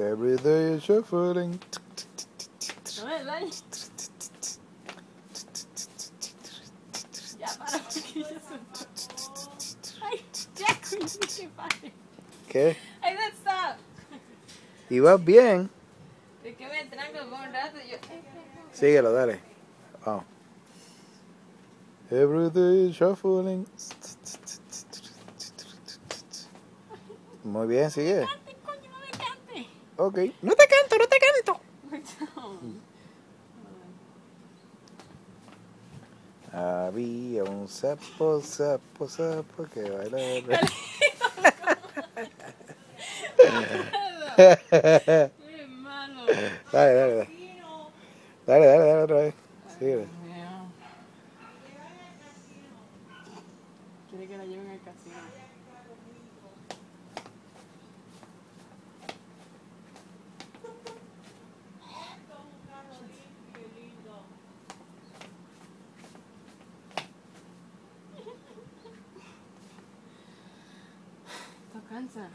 Every day is shuffling. No me dañes. Ya, para, porque ya se... Ay, ya, coño, pare. ¿Qué? Ay, let's stop. ¿Ibas bien? Es que me tranco por un rato y yo... Síguelo, dale. Vamos. Every day is shuffling. Muy bien, sigue. Cante, coño, no me cante. Ok. No te canto, no te canto. Había un sapo que bailaba. Qué malo. Dale. Dale otra vez. Síguele. Quiere que la lleven al casino. Esto cansa.